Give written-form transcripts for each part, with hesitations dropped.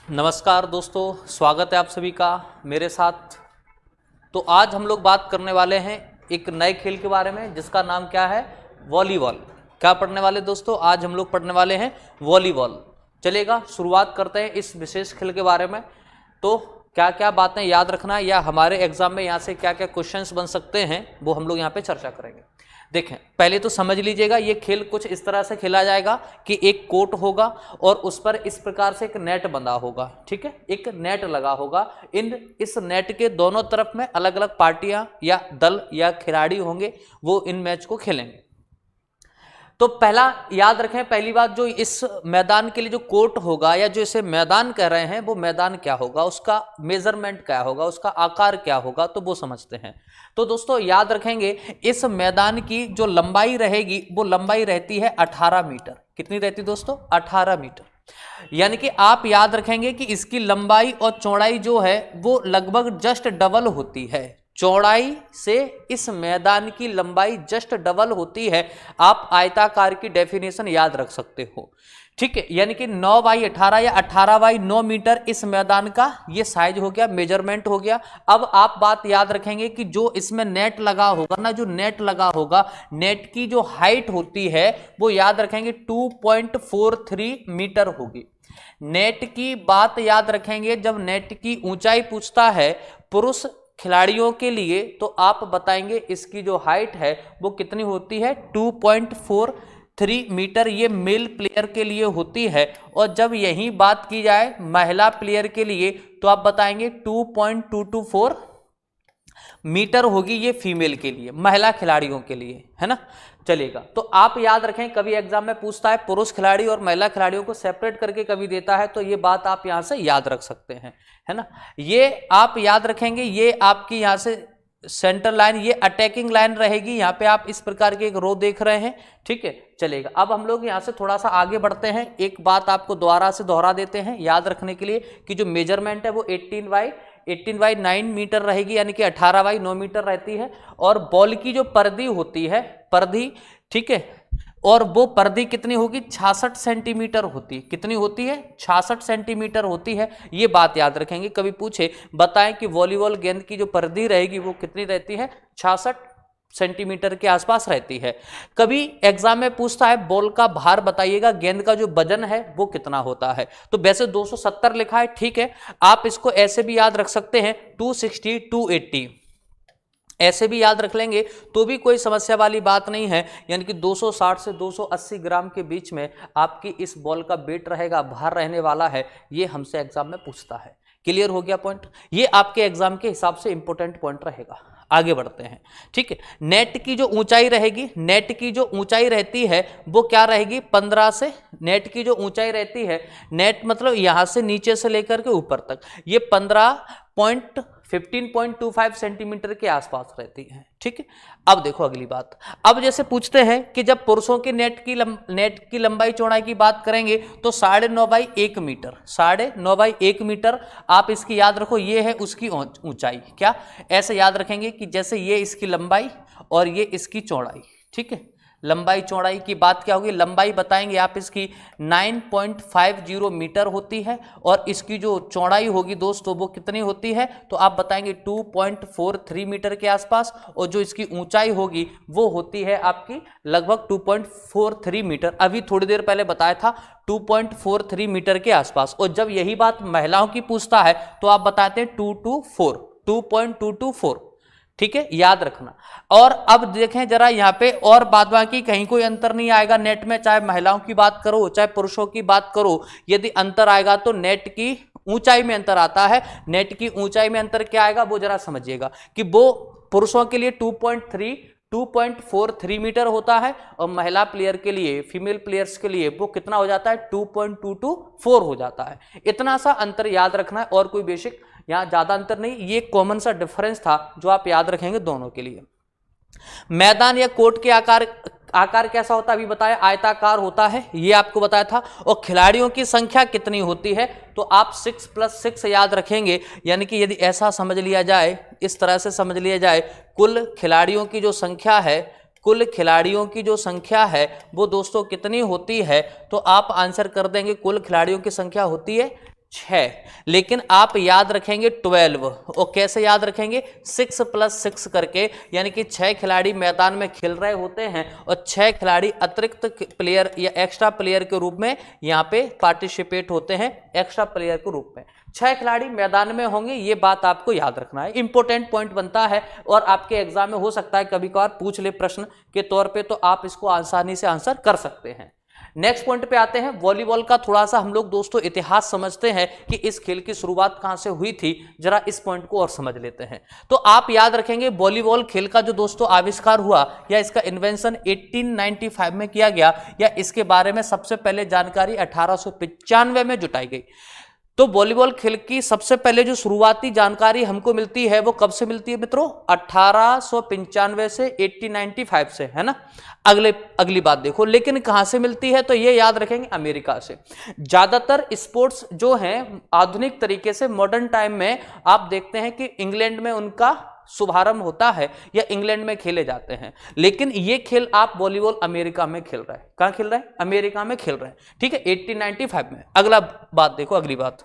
नमस्कार दोस्तों, स्वागत है आप सभी का मेरे साथ। तो आज हम लोग बात करने वाले हैं एक नए खेल के बारे में जिसका नाम क्या है, वॉलीबॉल। क्या पढ़ने वाले दोस्तों? आज हम लोग पढ़ने वाले हैं वॉलीबॉल। चलेगा, शुरुआत करते हैं इस विशेष खेल के बारे में। तो क्या क्या बातें याद रखना है या हमारे एग्जाम में यहाँ से क्या क्या क्वेश्चंस बन सकते हैं वो हम लोग यहाँ पे चर्चा करेंगे। देखें, पहले तो समझ लीजिएगा, ये खेल कुछ इस तरह से खेला जाएगा कि एक कोर्ट होगा और उस पर इस प्रकार से एक नेट बंधा होगा। ठीक है, एक नेट लगा होगा। इस नेट के दोनों तरफ में अलग अलग पार्टियां या दल या खिलाड़ी होंगे, वो इन मैच को खेलेंगे। तो पहला याद रखें, पहली बात, जो इस मैदान के लिए जो कोर्ट होगा या जो इसे मैदान कह रहे हैं वो मैदान क्या होगा, उसका मेजरमेंट क्या होगा, उसका आकार क्या होगा, तो वो समझते हैं। तो दोस्तों याद रखेंगे, इस मैदान की जो लंबाई रहेगी वो लंबाई रहती है 18 मीटर। कितनी रहती दोस्तों? 18 मीटर। यानी कि आप याद रखेंगे कि इसकी लंबाई और चौड़ाई जो है वो लगभग जस्ट डबल होती है। चौड़ाई से इस मैदान की लंबाई जस्ट डबल होती है। आप आयताकार की डेफिनेशन याद रख सकते हो। ठीक है, यानी कि 9/18 या 18/9 मीटर इस मैदान का ये साइज हो गया, मेजरमेंट हो गया। अब आप बात याद रखेंगे कि जो इसमें नेट लगा होगा ना, जो नेट लगा होगा, नेट की जो हाइट होती है वो याद रखेंगे 2.43 मीटर होगी। नेट की बात याद रखेंगे, जब नेट की ऊंचाई पूछता है पुरुष खिलाड़ियों के लिए तो आप बताएंगे इसकी जो हाइट है वो कितनी होती है, 2.43 मीटर। ये मेल प्लेयर के लिए होती है। और जब यही बात की जाए महिला प्लेयर के लिए तो आप बताएंगे 2.224 मीटर होगी, ये फीमेल के लिए, महिला खिलाड़ियों के लिए, है ना। चलेगा, तो आप याद रखें, कभी एग्जाम में पूछता है पुरुष खिलाड़ी और महिला खिलाड़ियों को सेपरेट करके कभी देता है, तो ये बात आप यहां से याद रख सकते हैं, है ना। ये आप याद रखेंगे, ये आपकी यहां से सेंटर लाइन, ये अटैकिंग लाइन रहेगी। यहाँ पे आप इस प्रकार की एक रो देख रहे हैं। ठीक है, चलेगा। अब हम लोग यहाँ से थोड़ा सा आगे बढ़ते हैं। एक बात आपको दोबारा से दोहरा देते हैं याद रखने के लिए कि जो मेजरमेंट है वो 18/9 मीटर रहेगी, यानी कि 18/9 मीटर रहती है। और बॉल की जो परिधि होती है, परिधि, ठीक है, और वो परिधि कितनी होगी, 66 सेंटीमीटर होती है। कितनी होती है? 66 सेंटीमीटर होती है। ये बात याद रखेंगे, कभी पूछे बताएं कि वॉलीबॉल गेंद की जो परिधि रहेगी वो कितनी रहती है, 66 सेंटीमीटर के आसपास रहती है। कभी एग्जाम में पूछता है बॉल का भार बताइएगा, गेंद का जो वजन है वो कितना होता है, तो वैसे 270 लिखा है। ठीक है, आप इसको ऐसे भी याद रख सकते हैं 260, 280, ऐसे भी याद रख लेंगे तो भी कोई समस्या वाली बात नहीं है। यानी कि 260 से 280 ग्राम के बीच में आपकी इस बॉल का वेट रहेगा, भार रहने वाला है। ये हमसे एग्जाम में पूछता है। क्लियर हो गया पॉइंट? ये आपके एग्जाम के हिसाब से इंपॉर्टेंट पॉइंट रहेगा। आगे बढ़ते हैं। ठीक है, नेट की जो ऊंचाई रहेगी, नेट की जो ऊंचाई रहती है वो क्या रहेगी, 15 से, नेट की जो ऊंचाई रहती है, नेट मतलब यहां से नीचे से लेकर के ऊपर तक, ये 15.25 सेंटीमीटर के आसपास रहती है। ठीक है, अब देखो अगली बात। अब जैसे पूछते हैं कि जब पुरुषों की नेट की लंबाई चौड़ाई की बात करेंगे तो 9.5/1 मीटर, 9.5/1 मीटर। आप इसकी याद रखो, ये है उसकी ऊंचाई। क्या ऐसे याद रखेंगे कि जैसे ये इसकी लंबाई और ये इसकी चौड़ाई। ठीक है, लंबाई चौड़ाई की बात क्या होगी, लंबाई बताएंगे आप इसकी 9.50 मीटर होती है और इसकी जो चौड़ाई होगी दोस्तों वो कितनी होती है, तो आप बताएंगे 2.43 मीटर के आसपास। और जो इसकी ऊंचाई होगी वो होती है आपकी लगभग 2.43 मीटर। अभी थोड़ी देर पहले बताया था 2.43 मीटर के आसपास। और जब यही बात महिलाओं की पूछता है तो आप बताते हैं 2.224। ठीक है, याद रखना। और अब देखें जरा यहाँ पे, और बाद बाकी कहीं कोई अंतर नहीं आएगा नेट में, चाहे महिलाओं की बात करो चाहे पुरुषों की बात करो। यदि अंतर आएगा तो नेट की ऊंचाई में अंतर आता है। नेट की ऊंचाई में अंतर क्या आएगा वो जरा समझिएगा कि वो पुरुषों के लिए 2.43 मीटर होता है और महिला प्लेयर के लिए, फीमेल प्लेयर्स के लिए वो कितना हो जाता है, 2.224 हो जाता है। इतना सा अंतर याद रखना है और कोई बेसिक यहां ज्यादा अंतर नहीं, ये कॉमन सा डिफरेंस था जो आप याद रखेंगे दोनों के लिए। मैदान या कोर्ट के आकार कैसा होता है अभी बताया, आयताकार होता है, ये आपको बताया था। और खिलाड़ियों की संख्या कितनी होती है, तो आप 6+6 याद रखेंगे। यानी कि यदि ऐसा समझ लिया जाए, इस तरह से समझ लिया जाए, कुल खिलाड़ियों की जो संख्या है, कुल खिलाड़ियों की जो संख्या है वो दोस्तों कितनी होती है, तो आप आंसर कर देंगे कुल खिलाड़ियों की संख्या होती है 6, लेकिन आप याद रखेंगे 12। और कैसे याद रखेंगे? 6 + 6 करके, यानी कि 6 खिलाड़ी मैदान में खेल रहे होते हैं और 6 खिलाड़ी अतिरिक्त प्लेयर या एक्स्ट्रा प्लेयर के रूप में यहाँ पे पार्टिसिपेट होते हैं, एक्स्ट्रा प्लेयर के रूप में 6 खिलाड़ी मैदान में होंगे। ये बात आपको याद रखना है, इंपॉर्टेंट पॉइंट बनता है और आपके एग्जाम में हो सकता है कभी कभार पूछ ले प्रश्न के तौर पे, तो आप इसको आसानी से आंसर कर सकते हैं। नेक्स्ट पॉइंट पे आते हैं। वॉलीबॉल का थोड़ा सा हम लोग दोस्तों इतिहास समझते हैं कि इस खेल की शुरुआत कहां से हुई थी, जरा इस पॉइंट को और समझ लेते हैं। तो आप याद रखेंगे वॉलीबॉल खेल का जो दोस्तों आविष्कार हुआ या इसका इन्वेंशन 1895 में किया गया, या इसके बारे में सबसे पहले जानकारी 1895 में जुटाई गई। तो वॉलीबॉल खेल की सबसे पहले जो शुरुआती जानकारी हमको मिलती है वो कब से मिलती है मित्रों? 1895 से 1895 से, है ना। अगली बात देखो, लेकिन कहां से मिलती है? तो ये याद रखेंगे अमेरिका से। ज्यादातर स्पोर्ट्स जो हैं आधुनिक तरीके से मॉडर्न टाइम में आप देखते हैं कि इंग्लैंड में उनका शुभारंभ होता है या इंग्लैंड में खेले जाते हैं, लेकिन ये खेल आप वॉलीबॉल अमेरिका में खेल रहे हैं। कहां खेल रहे हैं? अमेरिका में खेल रहे हैं, ठीक है, 1895 में। अगला बात देखो, अगली बात,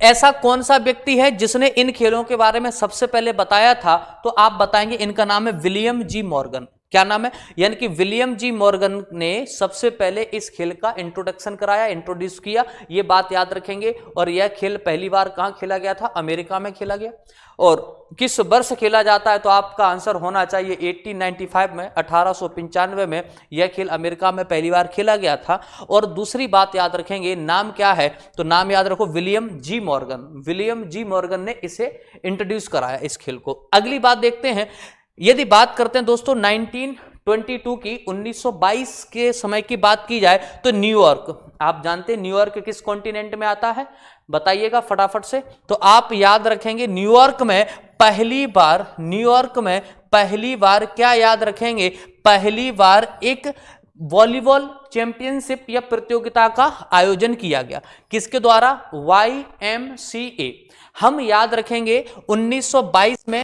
ऐसा कौन सा व्यक्ति है जिसने इन खेलों के बारे में सबसे पहले बताया था? तो आप बताएंगे इनका नाम है विलियम जी मॉर्गन। क्या नाम है? यानी कि विलियम जी मॉर्गन ने सबसे पहले इस खेल का इंट्रोडक्शन कराया, इंट्रोड्यूस किया, ये बात याद रखेंगे। और यह खेल पहली बार कहां खेला गया था? अमेरिका में खेला गया। और किस वर्ष खेला जाता है? तो आपका आंसर होना चाहिए 1895 में, 1895 में यह खेल अमेरिका में पहली बार खेला गया था। और दूसरी बात याद रखेंगे, नाम क्या है? तो नाम याद रखो विलियम जी मॉर्गन। विलियम जी मॉर्गन ने इसे इंट्रोड्यूस कराया, इस खेल को। अगली बात देखते हैं। यदि बात करते हैं दोस्तों 1922 की, 1922 के समय की बात की जाए तो न्यूयॉर्क, आप जानते हैं न्यूयॉर्क किस कॉन्टिनेंट में आता है? बताइएगा फटाफट से। तो आप याद रखेंगे न्यूयॉर्क में पहली बार क्या याद रखेंगे? पहली बार एक वॉलीबॉल चैंपियनशिप या प्रतियोगिता का आयोजन किया गया। किसके द्वारा? YMCA। हम याद रखेंगे 1922 में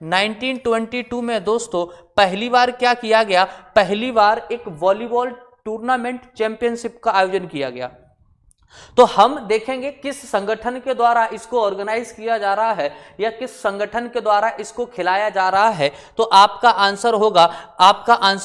1922 में दोस्तों पहली बार क्या किया गया? पहली बार एक वॉलीबॉल टूर्नामेंट चैंपियनशिप का आयोजन किया गया। तो हम देखेंगे किस संगठन के द्वारा इसको ऑर्गेनाइज किया जा रहा है या किस संगठन के द्वारा इसको खिलाया जा रहा है। तो आपका आंसर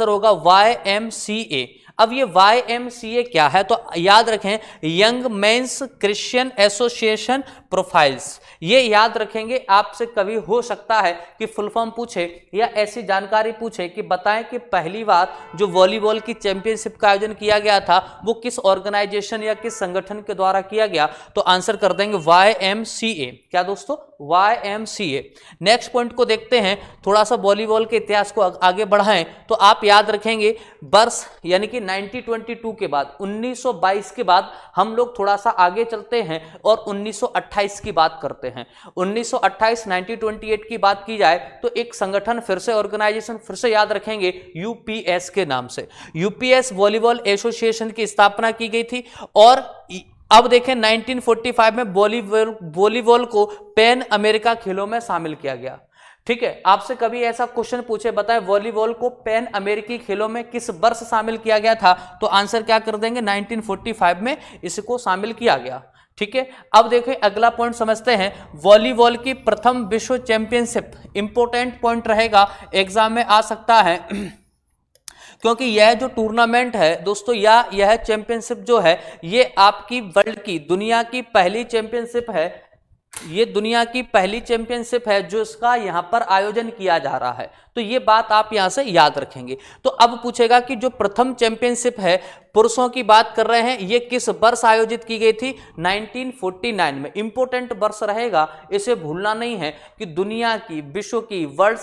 होगा YMCA। अब ये YMCA क्या है? तो याद रखें young mains Christian association profiles. ये याद रखेंगे। आपसे कभी हो सकता है कि फुल फॉर्म पूछे या ऐसी जानकारी पूछे कि बताएं कि पहली बार जो वॉलीबॉल की चैंपियनशिप का आयोजन किया गया था वो किस ऑर्गेनाइजेशन या किस संगठन के द्वारा किया गया। तो आंसर कर देंगे YMCA। क्या दोस्तों? YMCA। नेक्स्ट पॉइंट को देखते हैं, थोड़ा सा वॉलीबॉल के इतिहास को आगे बढ़ाएं। तो आप याद रखेंगे वर्ष यानी कि 1922 के बाद, 1922 के बाद हम लोग थोड़ा सा आगे चलते हैं और 1928 की बात करते हैं। 1928 की बात की जाए तो एक संगठन फिर से, ऑर्गेनाइजेशन फिर से याद रखेंगे UPS के नाम से, UPS वॉलीबॉल एसोसिएशन की स्थापना की गई थी। और अब देखें 1945 में वॉलीबॉल को पैन अमेरिका खेलों में शामिल किया गया। ठीक है, आपसे कभी ऐसा क्वेश्चन पूछे बताए वॉलीबॉल को पैन अमेरिकी खेलों में किस वर्ष शामिल किया गया था, तो आंसर क्या कर देंगे? 1945 में इसको शामिल किया गया। ठीक है, अब देखिए अगला पॉइंट समझते हैं। वॉलीबॉल की प्रथम विश्व चैंपियनशिप, इंपॉर्टेंट पॉइंट रहेगा, एग्जाम में आ सकता है क्योंकि यह जो टूर्नामेंट है दोस्तों या यह चैंपियनशिप जो है ये आपकी वर्ल्ड की, दुनिया की पहली चैंपियनशिप है। ये दुनिया की पहली चैंपियनशिप है जो इसका यहां पर आयोजन किया जा रहा है। तो ये बात आप यहां से याद रखेंगे। तो अब पूछेगा कि जो प्रथम चैंपियनशिप है पुरुषों की बात कर रहे हैं, ये किस वर्ष आयोजित की गई थी? 1949 में। इंपॉर्टेंट वर्ष रहेगा, इसे भूलना नहीं है कि दुनिया की, विश्व की वर्ल्ड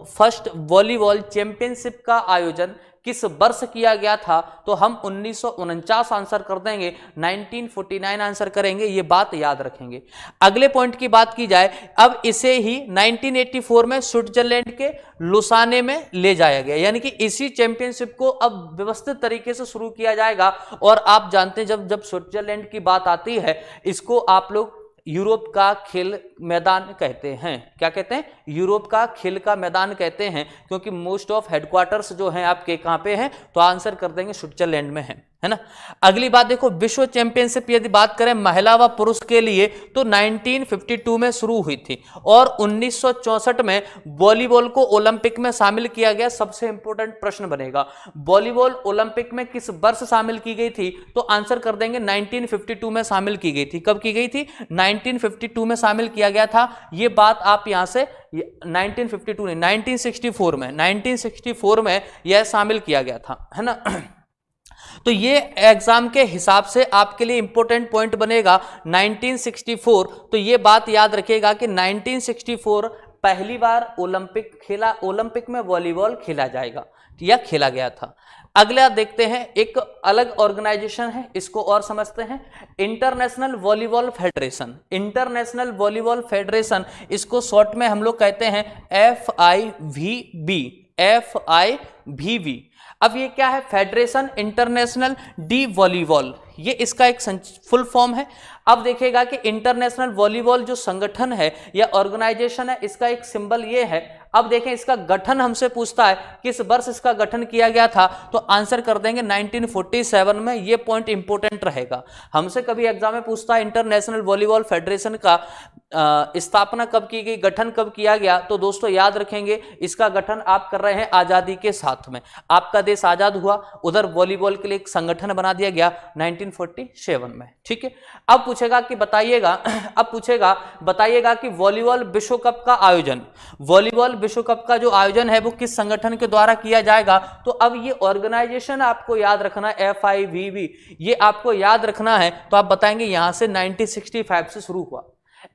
फर्स्ट वॉलीबॉल चैंपियनशिप का आयोजन किस वर्ष किया गया था? तो हम 1949 आंसर कर देंगे, 1949 आंसर करेंगे, ये बात याद रखेंगे। अगले पॉइंट की बात की जाए, अब इसे ही 1984 में स्विट्जरलैंड के लुसाने में ले जाया गया, यानी कि इसी चैंपियनशिप को अब व्यवस्थित तरीके से शुरू किया जाएगा। और आप जानते हैं जब स्विट्जरलैंड की बात आती है, इसको आप लोग यूरोप का खेल मैदान कहते हैं। क्या कहते हैं? यूरोप का खेल का मैदान कहते हैं, क्योंकि मोस्ट ऑफ हेडक्वार्टर्स जो हैं आपके कहाँ पे हैं, तो आंसर कर देंगे स्विट्जरलैंड में है ना। अगली बात देखो, विश्व चैंपियनशिप यदि बात करें महिला व पुरुष के लिए तो 1952 में शुरू हुई थी और 1964 में वॉलीबॉल को ओलंपिक में शामिल किया गया। सबसे इंपॉर्टेंट प्रश्न बनेगा, वॉलीबॉल ओलंपिक में किस वर्ष शामिल की गई थी, तो आंसर कर देंगे 1952 में शामिल की गई थी। कब की गई थी? 1952 में शामिल किया गया था। ये बात आप यहां से 1952 नहीं 1964 में यह शामिल किया गया था, है ना। तो ये एग्जाम के हिसाब से आपके लिए इंपॉर्टेंट पॉइंट बनेगा 1964। तो ये बात याद रखिएगा कि 1964 पहली बार ओलंपिक में वॉलीबॉल खेला जाएगा या खेला गया था। अगला देखते हैं, एक अलग ऑर्गेनाइजेशन है, इसको और समझते हैं। International volleyball federation. International volleyball federation, इसको शॉर्ट में हम लोग कहते हैं FIVB। अब ये क्या है? फेडरेशन इंटरनेशनल डी वॉलीबॉल, ये इसका एक फुल फॉर्म है। अब देखिएगा कि इंटरनेशनल वॉलीबॉल जो संगठन है या ऑर्गेनाइजेशन है, इसका एक सिंबल ये है। अब देखें, इसका गठन हमसे पूछता है किस वर्ष इसका गठन किया गया था, तो आंसर कर देंगे 1947 में। ये पॉइंट इंपॉर्टेंट रहेगा। हमसे कभी एग्जाम में पूछता है इंटरनेशनल वॉलीबॉल फेडरेशन का स्थापना कब की गई, गठन कब किया गया, तो दोस्तों याद रखेंगे इसका गठन आप कर रहे हैं आजादी के साथ में। आपका देश आजाद हुआ, उधर वॉलीबॉल के लिए एक संगठन बना दिया गया 1947 में। ठीक है। अब पूछेगा कि बताइएगा कि वॉलीबॉल विश्व कप का आयोजन, वॉलीबॉल विश्व कप का जो आयोजन है वो किस संगठन के द्वारा किया जाएगा। तो अब ये ऑर्गेनाइजेशन आपको याद रखना है, FIVB, ये आपको याद रखना है। तो आप बताएंगे यहां से 1965 से शुरू हुआ।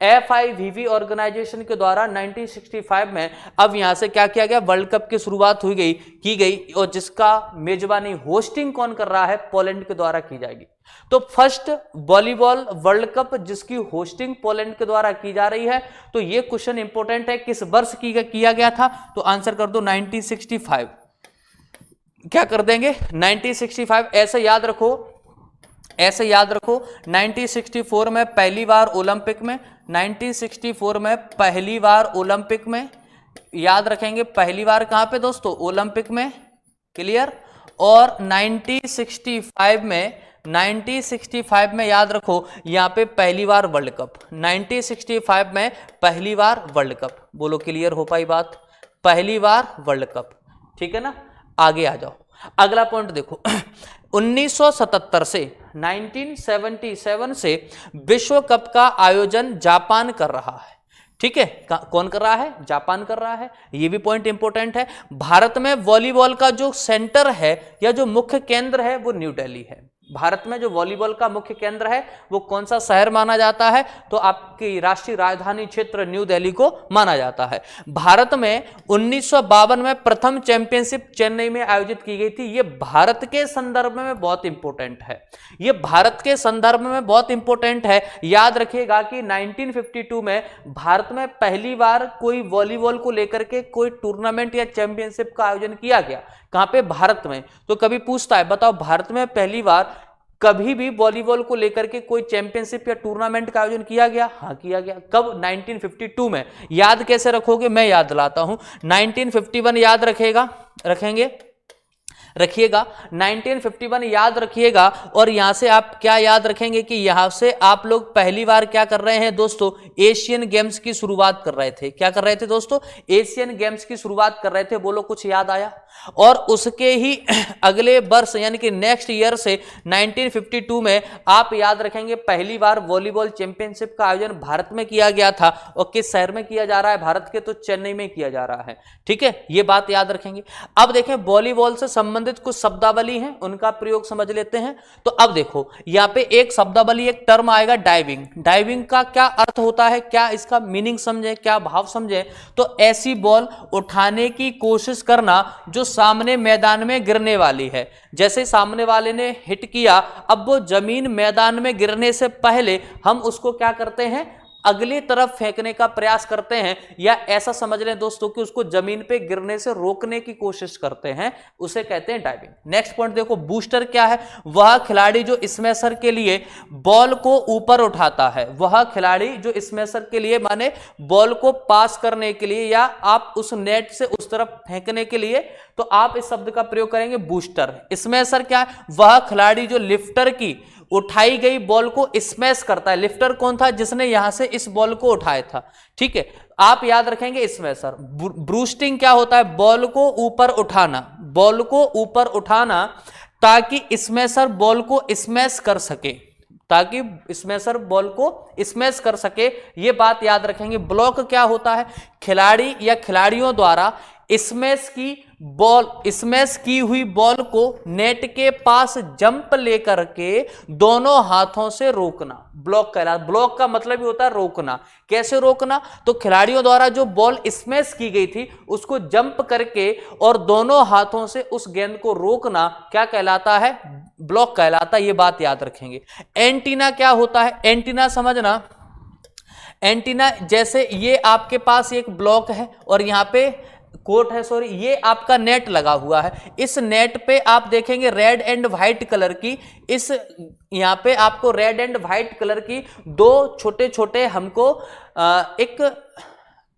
FIVB ऑर्गेनाइजेशन के द्वारा 1965 में अब यहां से क्या किया गया, वर्ल्ड कप की शुरुआत की गई और जिसका मेजबानी होस्टिंग कौन कर रहा है, पोलैंड के द्वारा की जाएगी। तो फर्स्ट वॉलीबॉल वर्ल्ड कप जिसकी होस्टिंग पोलैंड के द्वारा की जा रही है। तो ये क्वेश्चन इंपॉर्टेंट है, किस वर्ष किया गया था, तो आंसर कर दो 1965। क्या कर देंगे 1965। ऐसे याद रखो 1964 में पहली बार ओलंपिक में, 1964 में पहली बार ओलंपिक में, याद रखेंगे पहली बार कहां पे दोस्तों, ओलंपिक में, क्लियर। और 1965 में याद रखो यहां पे पहली बार वर्ल्ड कप, 1965 में पहली बार वर्ल्ड कप। बोलो क्लियर हो पाई बात, पहली बार वर्ल्ड कप, ठीक है ना। आगे आ जाओ, अगला पॉइंट देखो 1977 से 1977 से विश्व कप का आयोजन जापान कर रहा है। ठीक है, कौन कर रहा है, जापान कर रहा है। ये भी पॉइंट इंपॉर्टेंट है। भारत में वॉलीबॉल का जो सेंटर है या जो मुख्य केंद्र है वो न्यू दिल्ली है। भारत में जो वॉलीबॉल का मुख्य केंद्र है वो कौन सा शहर माना जाता है, तो आपकी राष्ट्रीय राजधानी क्षेत्र न्यू दिल्ली को माना जाता है। भारत में 1952 में प्रथम चैंपियनशिप चेन्नई में आयोजित की गई थी। ये भारत के संदर्भ में बहुत इंपॉर्टेंट है, ये भारत के संदर्भ में बहुत इंपॉर्टेंट है। याद रखिएगा कि 1952 में भारत में पहली बार कोई वॉलीबॉल को लेकर के कोई टूर्नामेंट या चैंपियनशिप का आयोजन किया गया। कहां पे, भारत में। तो कभी पूछता है बताओ भारत में पहली बार कभी भी वॉलीबॉल को लेकर के कोई चैंपियनशिप या टूर्नामेंट का आयोजन किया गया, हाँ किया गया। कब, 1952 में। याद कैसे रखोगे, मैं याद दिलाता हूं। 1951 याद रखिएगा 1951 याद रखिएगा। और यहां से आप क्या याद रखेंगे कि यहां से आप लोग पहली बार क्या कर रहे हैं दोस्तों, एशियन गेम्स की शुरुआत कर रहे थे। क्या कर रहे थे दोस्तों, एशियन गेम्स की शुरुआत कर रहे थे। बोलो कुछ याद आया। और उसके ही अगले वर्ष यानी कि नेक्स्ट ईयर से 1952 में आप याद रखेंगे पहली बार वॉलीबॉल चैंपियनशिप का आयोजन भारत में किया गया था। और किस शहर में किया जा रहा है भारत के, तो चेन्नई में किया जा रहा है। ठीक है, ये बात याद रखेंगे। अब देखें वॉलीबॉल से संबंधित कुछ शब्दावली हैं, उनका प्रयोग समझ लेते हैं। तो अब देखो यहां पे एक शब्दावली, एक टर्म आएगा डाइविंग। डाइविंग का क्या अर्थ होता है, क्या इसका मीनिंग समझे, क्या भाव समझे। तो ऐसी बॉल उठाने की कोशिश करना जो सामने मैदान में गिरने वाली है। जैसे सामने वाले ने हिट किया, अब वो जमीन मैदान में गिरने से पहले हम उसको क्या करते हैं, अगली तरफ फेंकने का प्रयास करते हैं, या ऐसा समझ लें दोस्तों कि उसको जमीन पे गिरने से रोकने की कोशिश करते हैं, उसे कहते हैं डाइविंग। नेक्स्ट पॉइंट देखो, बूस्टर क्या है? वह खिलाड़ी जो स्मैशर के लिए बॉल को ऊपर उठाता है, वह खिलाड़ी जो स्मैशर के लिए माने बॉल को पास करने के लिए या आप उस नेट से उस तरफ फेंकने के लिए, तो आप इस शब्द का प्रयोग करेंगे बूस्टर। स्मैशर क्या है? वह खिलाड़ी जो लिफ्टर की उठाई गई बॉल को स्मैश करता है। लिफ्टर कौन था? जिसने यहां से इस बॉल को उठाया था, ठीक है, आप याद रखेंगे स्मैशर। ब्रूस्टिंग क्या होता है? बॉल को ऊपर उठाना, बॉल को ऊपर उठाना ताकि स्मैशर बॉल को स्मैश कर सके, ताकि स्मैशर बॉल को स्मैश कर सके, ये बात याद रखेंगे। ब्लॉक क्या होता है? खिलाड़ी या खिलाड़ियों द्वारा स्मैश की हुई बॉल को नेट के पास जंप लेकर के दोनों हाथों से रोकना ब्लॉक कहलाता। ब्लॉक का मतलब ही होता है रोकना। कैसे रोकना? तो खिलाड़ियों द्वारा जो बॉल स्मैश की गई थी उसको जंप करके और दोनों हाथों से उस गेंद को रोकना क्या कहलाता है? ब्लॉक कहलाता है। ये बात याद रखेंगे। एंटीना क्या होता है? एंटीना समझना, एंटीना जैसे ये आपके पास एक ब्लॉक है और यहां पे कोट है, सॉरी, ये आपका नेट लगा हुआ है। इस नेट पे आप देखेंगे रेड एंड व्हाइट कलर की, इस यहां पे आपको रेड एंड व्हाइट कलर की दो छोटे छोटे हमको एक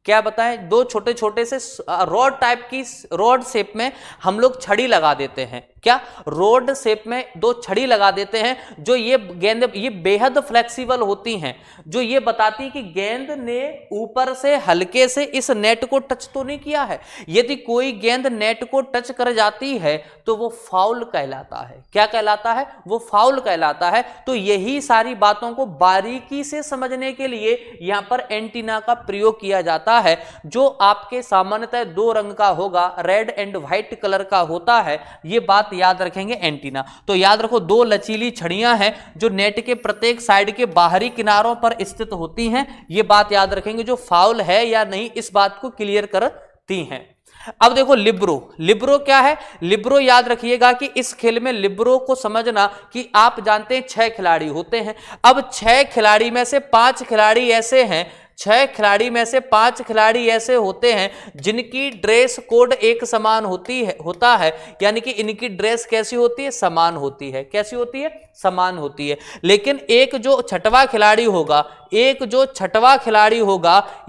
क्या बताएं, दो छोटे छोटे से रॉड टाइप की, रॉड शेप में हम लोग छड़ी लगा देते हैं। क्या? रॉड शेप में दो छड़ी लगा देते हैं जो ये गेंद ये बेहद फ्लेक्सिबल होती हैं, जो ये बताती है कि गेंद ने ऊपर से हल्के से इस नेट को टच तो नहीं किया है। यदि कोई गेंद नेट को टच कर जाती है तो वो फाउल कहलाता है। क्या कहलाता है? वो फाउल कहलाता है। तो यही सारी बातों को बारीकी से समझने के लिए यहां पर एंटीना का प्रयोग किया जाता है, जो आपके सामान्यतः दो रंग का होगा, रेड एंड व्हाइट कलर का होता है। ये बात याद रखेंगे एंटीना। तो याद रखो, दो लचीली छड़ियां हैं जो नेट के प्रत्येक साइड के बाहरी किनारों पर स्थित होती हैं। ये बात याद रखेंगे, जो फाउल है या नहीं इस बात को क्लियर करती हैं। अब देखो लिब्रो। लिब्रो क्या है? लिब्रो याद रखिएगा कि इस खेल में लिब्रो को समझना कि आप जानते हैं 6 खिलाड़ी होते हैं। अब 6 खिलाड़ी में से 5 खिलाड़ी ऐसे हैं, 6 खिलाड़ी में से 5 खिलाड़ी ऐसे होते हैं जिनकी ड्रेस कोड एक समान होता है, यानी कि इनकी ड्रेस कैसी होती है? समान होती है। कैसी होती है? समान होती है। लेकिन एक जो छठवां खिलाड़ी होगा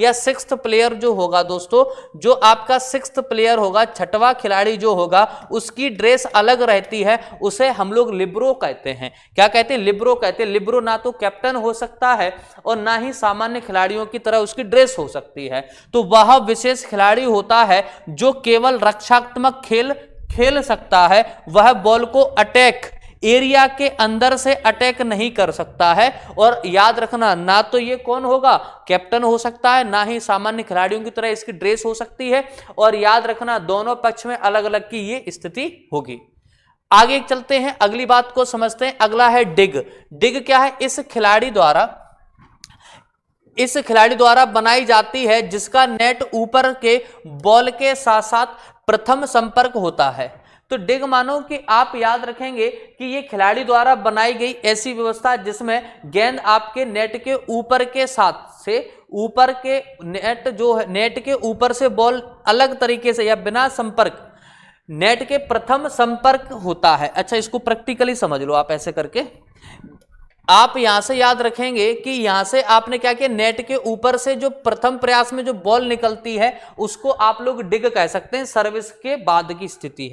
या 6th प्लेयर जो होगा दोस्तों, जो आपका 6th प्लेयर होगा, छठवां खिलाड़ी जो होगा, उसकी ड्रेस अलग रहती है, उसे हम लोग लिब्रो कहते हैं। क्या कहते हैं? लिब्रो कहते हैं। लिब्रो ना तो कैप्टन हो सकता है और ना ही सामान्य खिलाड़ियों की तरह उसकी ड्रेस हो सकती है। तो वह विशेष खिलाड़ी होता है जो केवल रक्षात्मक खेल सकता है। वह बॉल को अटैक एरिया के अंदर से अटैक नहीं कर सकता है। और याद रखना, ना तो ये कौन होगा? कैप्टन हो सकता है, ना ही सामान्य खिलाड़ियों की तरह इसकी ड्रेस हो सकती है। और याद रखना, दोनों पक्ष में अलग अलग की ये स्थिति होगी। आगे चलते हैं, अगली बात को समझते हैं। अगला है डिग। डिग क्या है? इस खिलाड़ी द्वारा बनाई जाती है जिसका नेट ऊपर के बॉल के साथ साथ प्रथम संपर्क होता है। तो डिग मानो कि आप याद रखेंगे कि ये खिलाड़ी द्वारा बनाई गई ऐसी व्यवस्था जिसमें गेंद आपके नेट के ऊपर के साथ से ऊपर के नेट जो है, नेट के ऊपर से बॉल अलग तरीके से या बिना संपर्क, नेट के प्रथम संपर्क होता है। अच्छा, इसको प्रैक्टिकली समझ लो आप ऐसे करके। आप यहां से याद रखेंगे कि यहां से आपने क्या किया, नेट के ऊपर से जो प्रथम प्रयास में जो बॉल निकलती है उसको आप लोग डिग कह सकते हैं, सर्विस के बाद की स्थिति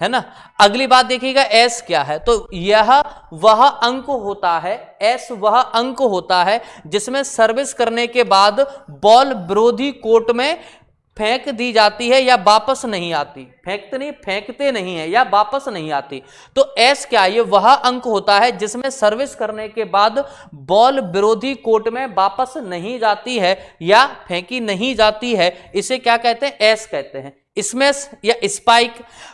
है ना। अगली बात देखिएगा, एस क्या है? तो यह वह अंक होता है, एस वह अंक होता है जिसमें सर्विस करने के बाद बॉल विरोधी कोर्ट में फेंक दी जाती है या वापस नहीं आती। फेंकते नहीं है या वापस नहीं आती। तो एस क्या? ये वह अंक होता है जिसमें सर्विस करने के बाद बॉल विरोधी कोर्ट में वापस नहीं जाती है या फेंकी नहीं जाती है। इसे क्या कहते हैं? एस कहते हैं। स्मैश या स्पाइक,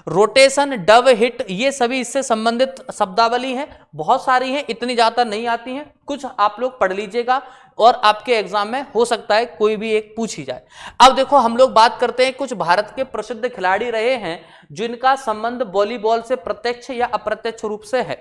रोटेशन, डव हिट, ये सभी इससे संबंधित शब्दावली हैं। बहुत सारी हैं, इतनी ज्यादा नहीं आती हैं, कुछ आप लोग पढ़ लीजिएगा और आपके एग्जाम में हो सकता है कोई भी एक पूछी जाए। अब देखो, हम लोग बात करते हैं कुछ भारत के प्रसिद्ध खिलाड़ी रहे हैं जिनका संबंध वॉलीबॉल से प्रत्यक्ष या अप्रत्यक्ष रूप से है।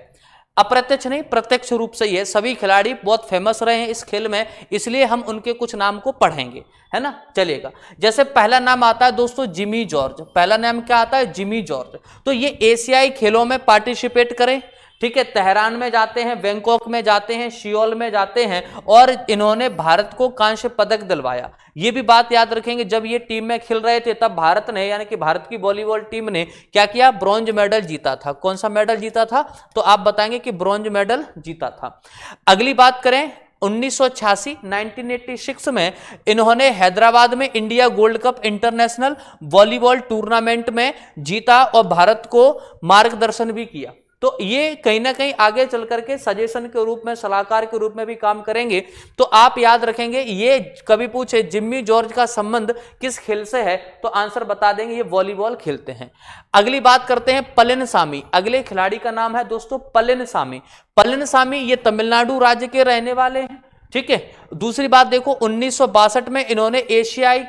अप्रत्यक्ष नहीं, प्रत्यक्ष रूप से ही है। सभी खिलाड़ी बहुत फेमस रहे हैं इस खेल में, इसलिए हम उनके कुछ नाम को पढ़ेंगे, है ना, चलिएगा। जैसे पहला नाम आता है दोस्तों जिमी जॉर्ज। पहला नाम क्या आता है? Jimmy George. तो ये एशियाई खेलों में पार्टिसिपेट करें, ठीक है, तेहरान में जाते हैं, बैंकॉक में जाते हैं, सियोल में जाते हैं, और इन्होंने भारत को कांस्य पदक दिलवाया। ये भी बात याद रखेंगे, जब ये टीम में खेल रहे थे तब भारत ने, यानी कि भारत की वॉलीबॉल टीम ने क्या किया? ब्रॉन्ज मेडल जीता था। कौन सा मेडल जीता था? तो आप बताएंगे कि ब्रॉन्ज मेडल जीता था। अगली बात करें 1986 में इन्होंने हैदराबाद में India gold cup international volleyball tournament में जीता और भारत को मार्गदर्शन भी किया। तो ये कहीं ना कहीं आगे चल करके सजेशन के रूप में, सलाहकार के रूप में भी काम करेंगे। तो आप याद रखेंगे, ये कभी पूछे जिम्मी जॉर्ज का संबंध किस खेल से है, तो आंसर बता देंगे ये वॉलीबॉल खेलते हैं। अगली बात करते हैं पलनिसामी। अगले खिलाड़ी का नाम है दोस्तों पलनिसामी। पलनिसामी ये तमिलनाडु राज्य के रहने वाले हैं, ठीक है। दूसरी बात देखो 1962 में इन्होंने एशियाई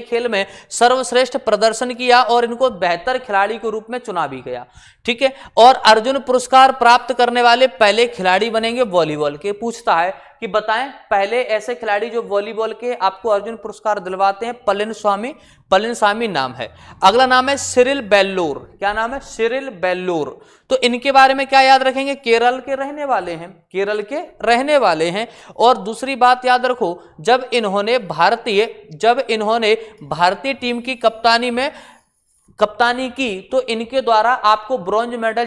खेल में सर्वश्रेष्ठ प्रदर्शन किया और इनको बेहतर खिलाड़ी के रूप में चुना भी गया, ठीक है। और अर्जुन पुरस्कार प्राप्त करने वाले पहले खिलाड़ी बनेंगे वॉलीबॉल के। पूछता है कि बताएं पहले ऐसे खिलाड़ी जो वॉलीबॉल के आपको अर्जुन पुरस्कार दिलवाते हैं। पलनिसामी नाम है। अगला नाम है सिरिल बेल्लोर। क्या नाम है? सिरिल बेल्लोर। तो इनके बारे में क्या याद रखेंगे? केरल के रहने वाले हैं। और दूसरी बात याद रखो, जब इन्होंने भारतीय टीम की कप्तानी की तो इनके द्वारा आपको ब्रॉन्ज मेडल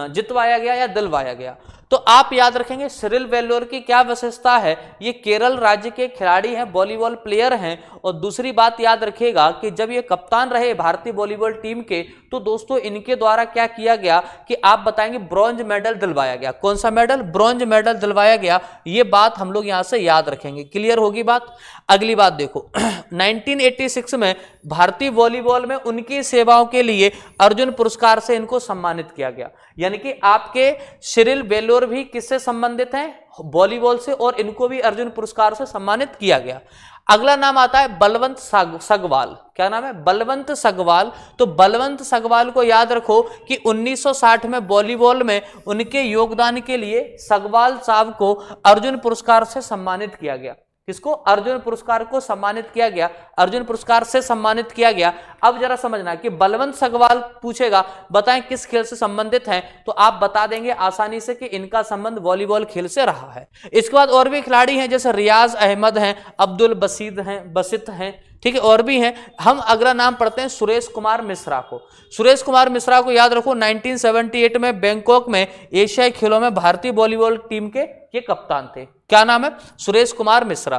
जितवाया गया या दिलवाया गया। तो आप याद रखेंगे सिरिल बेल्लोर की क्या विशेषता है? ये केरल राज्य के खिलाड़ी हैं, वॉलीबॉल प्लेयर हैं। और दूसरी बात याद रखिएगा कि जब ये कप्तान रहे भारतीय वॉलीबॉल टीम के, तो दोस्तों इनके द्वारा क्या किया गया कि आप बताएंगे ब्रॉन्ज मेडल दिलवाया गया। कौन सा मेडल? ब्रॉन्ज मेडल दिलवाया गया। ये बात हम लोग यहां से याद रखेंगे। क्लियर होगी बात? अगली बात देखो 1986 में भारतीय वॉलीबॉल में उनकी सेवाओं के लिए अर्जुन पुरस्कार से इनको सम्मानित किया गया। यानी कि आपके सिरिल बेल्लोर भी किससे संबंधित हैं? वॉलीबॉल से, और इनको भी अर्जुन पुरस्कार से सम्मानित किया गया। अगला नाम आता है बलवंत सगवाल। क्या नाम है? बलवंत सगवाल। तो बलवंत सगवाल को याद रखो कि 1960 में वॉलीबॉल में उनके योगदान के लिए सगवाल साहब को अर्जुन पुरस्कार से सम्मानित किया गया। किसको? अर्जुन पुरस्कार को सम्मानित किया गया, अर्जुन पुरस्कार से सम्मानित किया गया। अब जरा समझना कि बलवंत सगवाल पूछेगा बताएं किस खेल से संबंधित हैं, तो आप बता देंगे आसानी से कि इनका संबंध वॉलीबॉल खेल से रहा है। इसके बाद और भी खिलाड़ी हैं, जैसे रियाज अहमद हैं, अब्दुल बसित हैं, ठीक है, और भी हैं। हम अगला नाम पढ़ते हैं सुरेश कुमार मिश्रा को। सुरेश कुमार मिश्रा को याद रखो 1978 में बैंकॉक में एशियाई खेलों में भारतीय वॉलीबॉल टीम के ये कप्तान थे। क्या नाम है? सुरेश कुमार मिश्रा।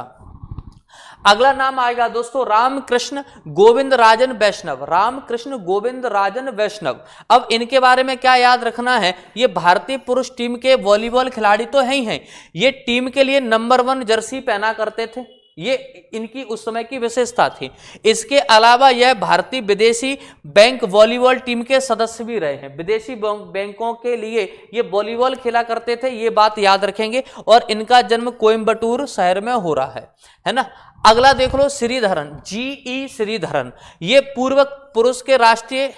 अगला नाम आएगा दोस्तों रामकृष्ण गोविंद राजन वैष्णव। रामकृष्ण गोविंद राजन वैष्णव। अब इनके बारे में क्या याद रखना है? ये भारतीय पुरुष टीम के वॉलीबॉल खिलाड़ी तो हैं ही हैं, ये टीम के लिए नंबर 1 जर्सी पहना करते थे। ये इनकी उस समय की विशेषता थी। इसके अलावा यह भारतीय विदेशी बैंक वॉलीबॉल टीम के सदस्य भी रहे हैं। विदेशी बैंकों के लिए ये वॉलीबॉल खेला करते थे, ये बात याद रखेंगे। और इनका जन्म कोयम्बटूर शहर में हो रहा है ना। अगला देख लो श्रीधरन, जीई श्रीधरन। ये पूर्व पुरुष के राष्ट्रीय,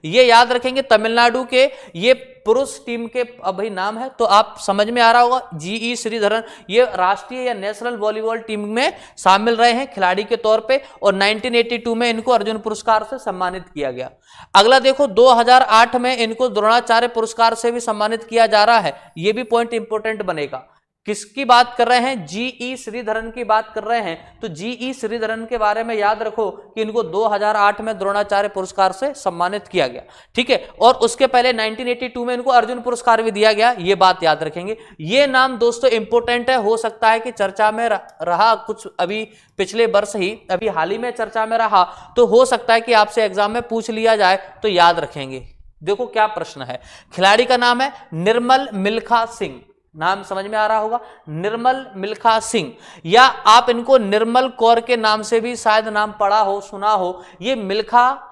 ये याद रखेंगे तमिलनाडु के ये पुरुष टीम के अभी नाम है, तो आप समझ में आ रहा होगा। जीई श्रीधरन ये राष्ट्रीय या नेशनल वॉलीबॉल टीम में शामिल रहे हैं खिलाड़ी के तौर पे, और 1982 में इनको अर्जुन पुरस्कार से सम्मानित किया गया। अगला देखो 2008 में इनको द्रोणाचार्य पुरस्कार से भी सम्मानित किया जा रहा है। ये भी पॉइंट इंपोर्टेंट बनेगा। किसकी बात कर रहे हैं? जीई श्रीधरन की बात कर रहे हैं। तो जीई श्रीधरन के बारे में याद रखो कि इनको 2008 में द्रोणाचार्य पुरस्कार से सम्मानित किया गया, ठीक है। और उसके पहले 1982 में इनको अर्जुन पुरस्कार भी दिया गया, ये बात याद रखेंगे। ये नाम दोस्तों इंपोर्टेंट है, हो सकता है कि चर्चा में रहा कुछ अभी पिछले वर्ष ही, अभी हाल ही में चर्चा में रहा, तो हो सकता है कि आपसे एग्जाम में पूछ लिया जाए, तो याद रखेंगे। देखो क्या प्रश्न है। खिलाड़ी का नाम है निर्मल मिल्खा सिंह। नाम समझ में आ रहा होगा, निर्मल मिल्खा सिंह, या आप इनको निर्मल कौर के नाम से भी शायद नाम पढ़ा हो, सुना हो। ये मिल्खा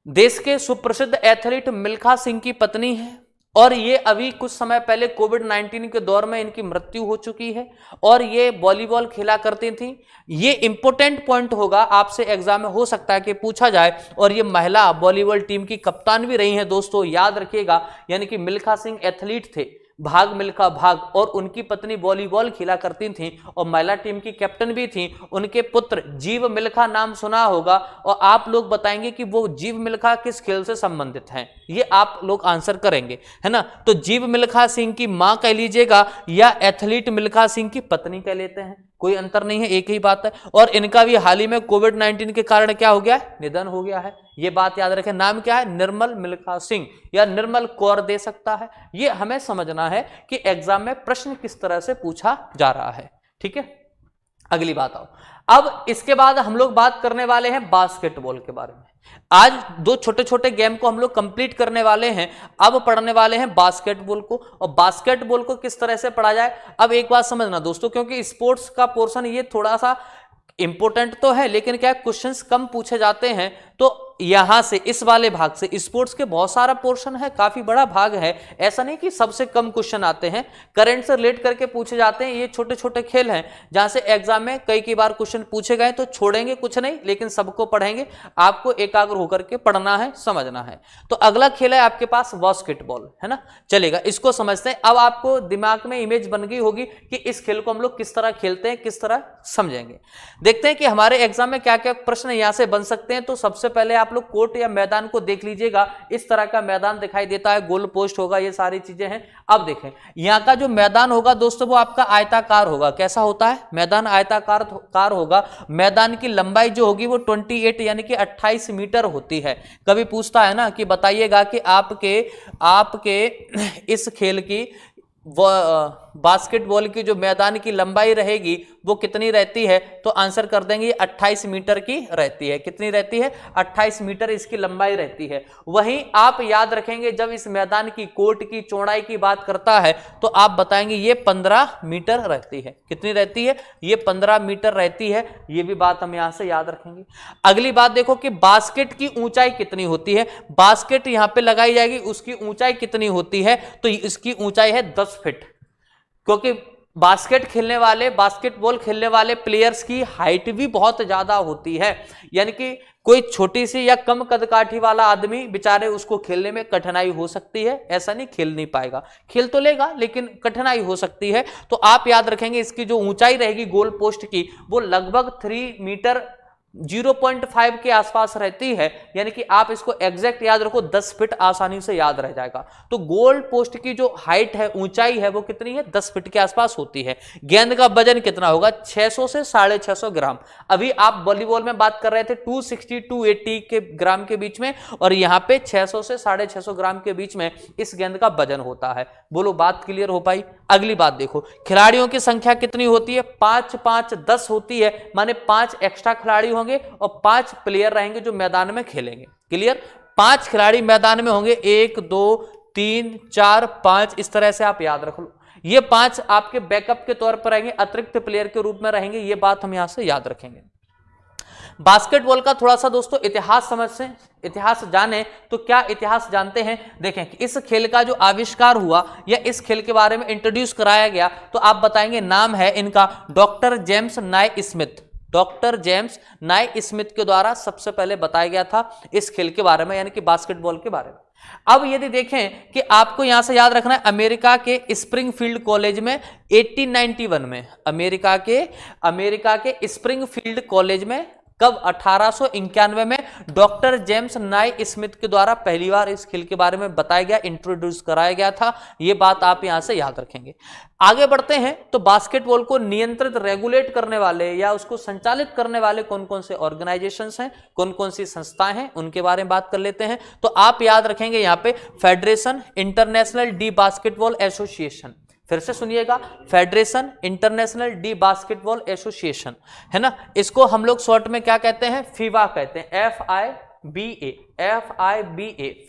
देश के सुप्रसिद्ध एथलीट मिल्खा सिंह की पत्नी है, और ये अभी कुछ समय पहले कोविड-19 के दौर में इनकी मृत्यु हो चुकी है और ये वॉलीबॉल खेला करती थी। ये इंपॉर्टेंट पॉइंट होगा, आपसे एग्जाम में हो सकता है कि पूछा जाए। और ये महिला वॉलीबॉल टीम की कप्तान भी रही हैं दोस्तों, याद रखिएगा। यानी कि मिल्खा सिंह एथलीट थे, भाग मिल्खा भाग, और उनकी पत्नी वॉलीबॉल खेला करती थी और महिला टीम की कैप्टन भी थी। उनके पुत्र जीव मिल्खा, नाम सुना होगा, और आप लोग बताएंगे कि वो जीव मिल्खा किस खेल से संबंधित हैं, ये आप लोग आंसर करेंगे, है ना। तो जीव मिल्खा सिंह की मां कह लीजिएगा या एथलीट मिल्खा सिंह की पत्नी कह लेते हैं, कोई अंतर नहीं है, एक ही बात है। और इनका भी हाल ही में कोविड-19 के कारण क्या हो गया है, निधन हो गया है। ये बात याद रखें। नाम क्या है, निर्मल मिल्खा सिंह या निर्मल कौर दे सकता है। ये हमें समझना है कि एग्जाम में प्रश्न किस तरह से पूछा जा रहा है, ठीक है। अगली बात आओ, अब इसके बाद हम लोग बात करने वाले हैं बास्केटबॉल के बारे में। आज दो छोटे छोटे गेम को हम लोग कंप्लीट करने वाले हैं, अब पढ़ने वाले हैं बास्केटबॉल को। और बास्केटबॉल को किस तरह से पढ़ा जाए, अब एक बात समझना दोस्तों, क्योंकि स्पोर्ट्स का पोर्शन ये थोड़ा सा इंपोर्टेंट तो है, लेकिन क्या क्वेश्चंस कम पूछे जाते हैं। तो यहां से इस वाले भाग से स्पोर्ट्स के बहुत सारा पोर्शन है, काफी बड़ा भाग है। ऐसा नहीं कि सबसे कम क्वेश्चन आते हैं, करंट से रिलेट करके पूछे जाते हैं। ये छोटे छोटे खेल हैं जहां से एग्जाम में कई बार क्वेश्चन पूछे गए, तो छोड़ेंगे कुछ नहीं, लेकिन सबको पढ़ेंगे। आपको एकाग्र होकर के पढ़ना है, समझना है। तो अगला खेल है आपके पास बास्केटबॉल, है ना। चलेगा, इसको समझते हैं। अब आपको दिमाग में इमेज बन गई होगी कि इस खेल को हम लोग किस तरह खेलते हैं, किस तरह समझेंगे। देखते हैं कि हमारे एग्जाम में क्या क्या प्रश्न यहां से बन सकते हैं। तो सबसे पहले आप लोग कोर्ट या मैदान को देख लीजिएगा। इस तरह का मैदान दिखाई देता है, गोल पोस्ट होगा, ये सारी चीजें हैं। अब देखें, यहां का जो मैदान होगा दोस्तों वो आपका आयताकार होगा। कैसा होता है, मैदान आयताकार होगा। मैदान की लंबाई जो होगी वो 28 यानी कि 28 मीटर होती है। कभी पूछता है ना कि बताइएगा कि आपके इस खेल की बास्केटबॉल की जो मैदान की लंबाई रहेगी वो कितनी रहती है, तो आंसर कर देंगे 28 मीटर की रहती है। कितनी रहती है, 28 मीटर इसकी लंबाई रहती है। वहीं आप याद रखेंगे जब इस मैदान की कोर्ट की चौड़ाई की बात करता है तो आप बताएंगे ये 15 मीटर रहती है। कितनी रहती है, ये 15 मीटर रहती है। ये भी बात हम यहां से याद रखेंगे। अगली बात देखो कि बास्केट की ऊंचाई कितनी होती है। बास्केट यहां पे लगाई जाएगी, उसकी ऊंचाई कितनी होती है, तो इसकी ऊंचाई है 10 फीट। क्योंकि बास्केटबॉल खेलने वाले प्लेयर्स की हाइट भी बहुत ज्यादा होती है। यानी कि कोई छोटी सी या कम कदकाठी वाला आदमी बेचारे उसको खेलने में कठिनाई हो सकती है। ऐसा नहीं खेल नहीं पाएगा, खेल तो लेगा लेकिन कठिनाई हो सकती है। तो आप याद रखेंगे इसकी जो ऊंचाई रहेगी गोल पोस्ट की वो लगभग 3 मीटर 0.5 के आसपास रहती है। यानी कि आप इसको एग्जैक्ट याद रखो, 10 फीट आसानी से याद रह जाएगा। तो गोल पोस्ट की जो हाइट है, ऊंचाई है, वो कितनी है, 10 फीट के आसपास होती है। गेंद का वजन कितना होगा, 600 से 650 ग्राम। अभी आप वॉलीबॉल में बात कर रहे थे 260 280 के ग्राम के बीच में, और यहाँ पे 600 से 650 ग्राम के बीच में इस गेंद का वजन होता है। बोलो बात क्लियर हो पाई। अगली बात देखो, खिलाड़ियों की संख्या कितनी होती है, 5 5 10 होती है। माने 5 एक्स्ट्रा खिलाड़ी होंगे और 5 प्लेयर रहेंगे जो मैदान में खेलेंगे। क्लियर, 5 खिलाड़ी मैदान में होंगे, 1 2 3 4 5, इस तरह से आप याद रख लो। ये 5 आपके बैकअप के तौर पर रहेंगे, अतिरिक्त प्लेयर के रूप में रहेंगे। ये बात हम यहां से याद रखेंगे। बास्केटबॉल का थोड़ा सा दोस्तों इतिहास समझते हैं, इतिहास जाने। तो क्या इतिहास जानते हैं, देखें कि इस खेल का जो आविष्कार हुआ या इस खेल के बारे में इंट्रोड्यूस कराया गया, तो आप बताएंगे नाम है इनका डॉक्टर जेम्स नाई स्मिथ। डॉक्टर जेम्स नाई स्मिथ के द्वारा सबसे पहले बताया गया था इस खेल के बारे में, यानी कि बास्केटबॉल के बारे में। अब यदि देखें कि आपको यहां से याद रखना है, अमेरिका के स्प्रिंगफील्ड कॉलेज में 1891 में, अमेरिका के स्प्रिंगफील्ड कॉलेज में कब, 1891 में डॉक्टर जेम्स नाई स्मिथ के द्वारा पहली बार इस खेल के बारे में बताया गया, इंट्रोड्यूस कराया गया था। ये बात आप यहां से याद रखेंगे। आगे बढ़ते हैं तो बास्केटबॉल को नियंत्रित रेगुलेट करने वाले या उसको संचालित करने वाले कौन कौन से ऑर्गेनाइजेशंस हैं, कौन कौन सी संस्थाएं हैं, उनके बारे में बात कर लेते हैं। तो आप याद रखेंगे यहां पे federation international D basketball association. फिर से सुनिएगा, federation international D basketball association, है ना। इसको हम लोग शॉर्ट में क्या कहते हैं, फीबा कहते हैं, FIBA,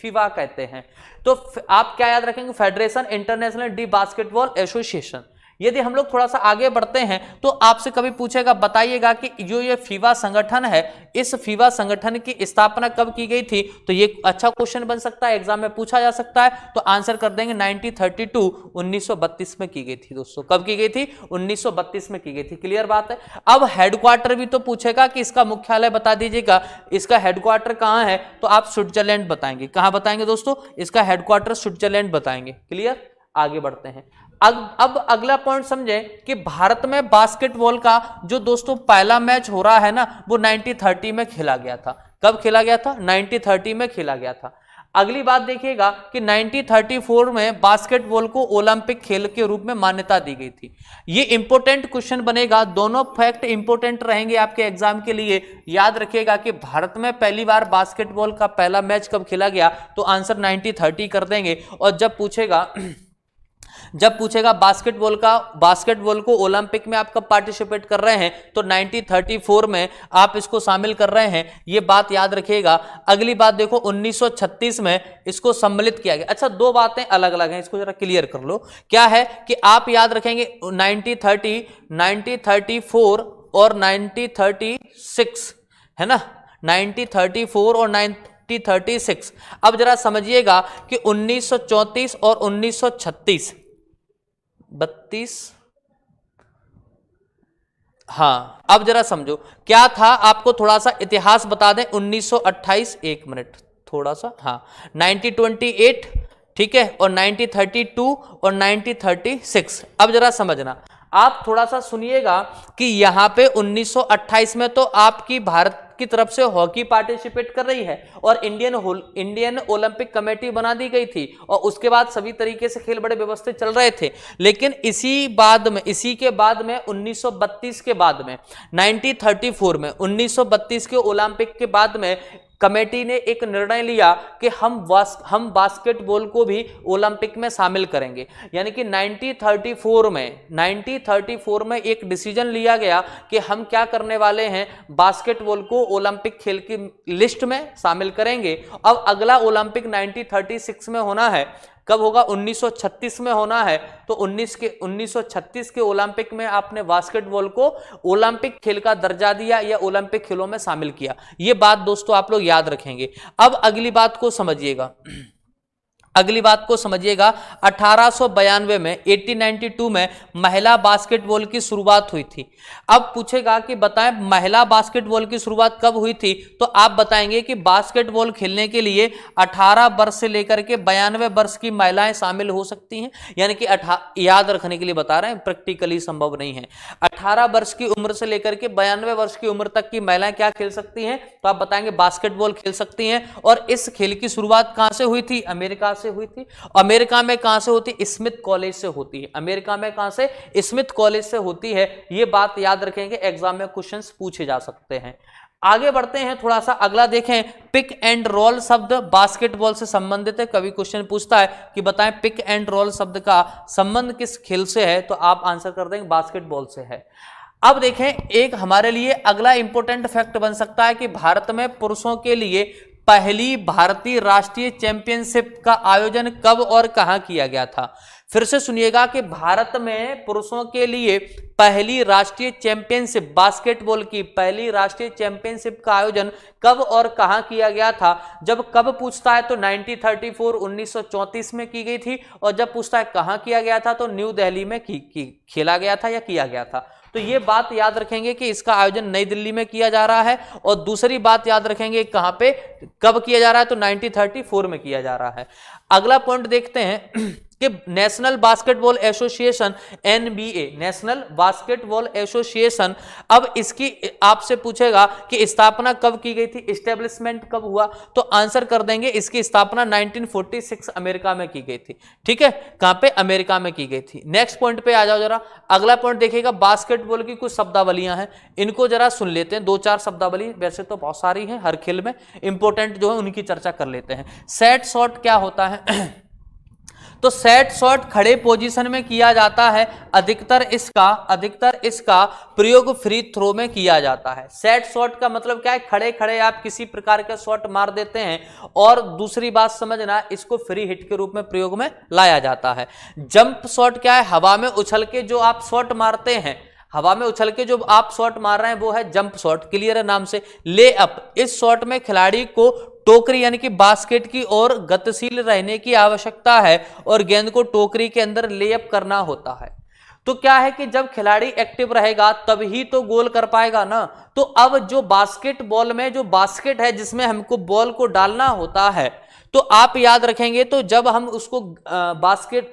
फीबा कहते हैं। तो आप क्या याद रखेंगे, federation international D basketball association. यदि हम लोग थोड़ा सा आगे बढ़ते हैं तो आपसे कभी पूछेगा, बताइएगा कि जो ये फीवा संगठन है, इस फीवा संगठन की स्थापना कब की गई थी? तो ये अच्छा क्वेश्चन बन सकता है, एग्जाम में पूछा जा सकता है। तो आंसर कर देंगे 1932, 1932 में की गई थी दोस्तों। कब की गई थी? 1932 में की गई थी। क्लियर बात है। अब हेडक्वार्टर भी तो पूछेगा कि इसका मुख्यालय बता दीजिएगा, इसका हेडक्वार्टर कहां है? तो आप स्विट्जरलैंड बताएंगे। कहां बताएंगे दोस्तों? इसका हेडक्वार्टर स्विट्जरलैंड बताएंगे। क्लियर, आगे बढ़ते हैं। अब अगला पॉइंट समझे कि भारत में बास्केटबॉल का जो दोस्तों पहला मैच हो रहा है ना, वो 1930 में खेला गया था। कब खेला गया था? 1930 में खेला गया था। अगली बात देखिएगा कि 1934 में बास्केटबॉल को ओलंपिक खेल के रूप में मान्यता दी गई थी। ये इंपॉर्टेंट क्वेश्चन बनेगा, दोनों फैक्ट इंपॉर्टेंट रहेंगे आपके एग्जाम के लिए। याद रखिएगा कि भारत में पहली बार बास्केटबॉल का पहला मैच कब खेला गया, तो आंसर 1930 कर देंगे। और जब पूछेगा बास्केटबॉल को ओलंपिक में आप कब पार्टिसिपेट कर रहे हैं, तो 1934 में आप इसको शामिल कर रहे हैं, ये बात याद रखिएगा। अगली बात देखो, 1936 में इसको सम्मिलित किया गया। अच्छा, दो बातें अलग अलग हैं, इसको जरा क्लियर कर लो। क्या है कि आप याद रखेंगे 1930, 1934 और 1936 है ना, 1934 और 1936। अब जरा समझिएगा कि 1934 और 1936, 32, हाँ, अब जरा समझो क्या था। आपको थोड़ा सा इतिहास बता दें। 1928, एक मिनट थोड़ा सा, हाँ, 1928, ठीक है, और 1932 और 1936। अब जरा समझना, आप थोड़ा सा सुनिएगा कि यहां पे 1928 में तो आपकी भारत की तरफ से हॉकी पार्टिसिपेट कर रही है और इंडियन ओलंपिक कमेटी बना दी गई थी, और उसके बाद सभी तरीके से खेल बड़े व्यवस्थित चल रहे थे। लेकिन इसी के बाद में 1932 के बाद में 1934 में 1932 के ओलंपिक के बाद में कमेटी ने एक निर्णय लिया कि हम बास्केटबॉल को भी ओलंपिक में शामिल करेंगे। यानी कि 1934 में एक डिसीजन लिया गया कि हम क्या करने वाले हैं, बास्केटबॉल को ओलंपिक खेल की लिस्ट में शामिल करेंगे। अब अगला ओलंपिक 1936 में होना है। कब होगा? 1936 में होना है। तो 1936 के ओलंपिक में आपने बास्केटबॉल को ओलंपिक खेल का दर्जा दिया या ओलंपिक खेलों में शामिल किया। ये बात दोस्तों आप लोग याद रखेंगे। अब अगली बात को समझिएगा, 1892 में 1892 में महिला बास्केटबॉल की शुरुआत हुई थी। अब पूछेगा कि बताएं महिला बास्केटबॉल की शुरुआत कब हुई थी, तो आप बताएंगे कि बास्केटबॉल खेलने के लिए 18 वर्ष से लेकर के 92 वर्ष की महिलाएं शामिल हो सकती हैं। यानी कि याद रखने के लिए बता रहे हैं, प्रैक्टिकली संभव नहीं है। 18 वर्ष की उम्र से लेकर के 92 वर्ष की उम्र तक की महिलाएं क्या खेल सकती हैं, तो आप बताएंगे बास्केटबॉल खेल सकती हैं। और इस खेल की शुरुआत कहां से हुई थी? अमेरिका से हुई थी। अमेरिका में कहां से होती? स्मिथ कॉलेज से होती है। अमेरिका में कहां से? स्मिथ कॉलेज से होती है। ये बात याद रखेंगे, एग्जाम में क्वेश्चंस पूछे जा सकते हैं। आगे बढ़ते हैं, थोड़ा सा अगला देखें। पिक एंड रोल शब्द बास्केटबॉल से संबंधित है। कभी क्वेश्चन पूछता है कि बताएं पिक एंड रोल शब्द का संबंध किस खेल से है, तो आप आंसर कर देंगे बास्केटबॉल से है। अब देखें, एक हमारे लिए अगला इंपॉर्टेंट फैक्ट बन सकता है कि भारत में पुरुषों के लिए पहली भारतीय राष्ट्रीय चैंपियनशिप का आयोजन कब और कहां किया गया था। फिर से सुनिएगा कि भारत में पुरुषों के लिए पहली राष्ट्रीय चैंपियनशिप, बास्केटबॉल की पहली राष्ट्रीय चैंपियनशिप का आयोजन कब और कहां किया गया था। जब कब पूछता है तो 1934 1934 में की गई थी, और जब पूछता है कहां किया गया था तो न्यू दिल्ली में खेला गया था या किया गया था। तो ये बात याद रखेंगे कि इसका आयोजन नई दिल्ली में किया जा रहा है। और दूसरी बात याद रखेंगे कहां पे कब किया जा रहा है, तो 1934 में किया जा रहा है। अगला पॉइंट देखते हैं कि national basketball association NBA, national basketball association, अब इसकी आपसे पूछेगा कि स्थापना कब की गई थी, एस्टेब्लिशमेंट कब हुआ, तो आंसर कर देंगे इसकी स्थापना 1946 अमेरिका में की गई थी। ठीक है, कहां पे? अमेरिका में की गई थी। नेक्स्ट पॉइंट पे आ जाओ जरा। अगला पॉइंट देखिएगा, बास्केटबॉल की कुछ शब्दावलियां हैं, इनको जरा सुन लेते हैं। 2-4 शब्दावली, वैसे तो बहुत सारी हैं हर खेल में, इंपॉर्टेंट जो है उनकी चर्चा कर लेते हैं। सेट शॉट क्या होता है? तो सेट शॉट खड़े पोजीशन में किया जाता है, अधिकतर इसका प्रयोग फ्री थ्रो में किया जाता है। सेट शॉट का मतलब क्या है, खड़े खड़े आप किसी प्रकार का शॉट मार देते हैं। और दूसरी बात समझना, इसको फ्री हिट के रूप में प्रयोग में लाया जाता है। जंप शॉट क्या है, हवा में उछल के जो आप शॉट मारते हैं, हवा में उछल के जो आप शॉट मार रहे हैं वो है जंप शॉट, क्लियर है नाम से। ले अप, इस शॉट में खिलाड़ी को टोकरी यानी कि बास्केट की ओर गतिशील रहने की आवश्यकता है और गेंद को टोकरी के अंदर लेअप करना होता है। तो क्या है कि जब खिलाड़ी एक्टिव रहेगा तभी तो गोल कर पाएगा ना। तो अब जो बास्केटबॉल में जो बास्केट है जिसमें हमको बॉल को डालना होता है, तो आप याद रखेंगे, तो जब हम उसको